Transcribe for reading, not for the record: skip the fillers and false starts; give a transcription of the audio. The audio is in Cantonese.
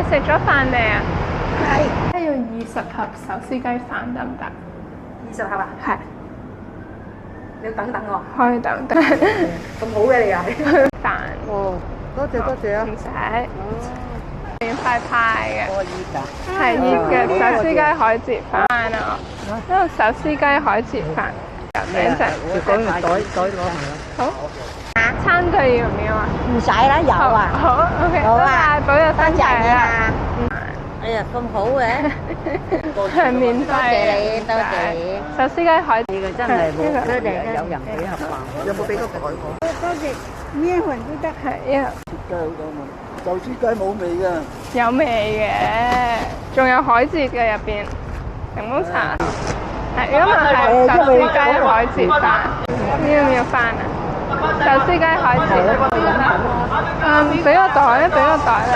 你食咗飯未啊？係要20盒手撕雞飯得唔得？ 20盒啊？係，你要等等我。可以等等。咁好嘅你係。飯哦，多謝多謝啊！唔使，免費派嘅，我熱㗎。係熱嘅手撕雞海蜇飯啊！呢個手撕雞海蜇飯，名食。你講完袋攞埋啦。好。餐具要唔要啊？唔使啦，有啊。好，OK，好啊拜拜，保佑身體啊！哎呀，咁好嘅，係免費。多謝你，多謝你。手撕雞海蜇呢個真係冇有人俾盒飯。有冇俾個袋我？多謝，呢一份都得。係一盒雞好多嘛，手撕雞冇味㗎。有味嘅，仲有海蜇嘅入邊，檸檬茶。係，如果唔係手撕雞海蜇飯，要唔要飯啊？手撕雞海蜇。俾個袋，俾個袋嚟。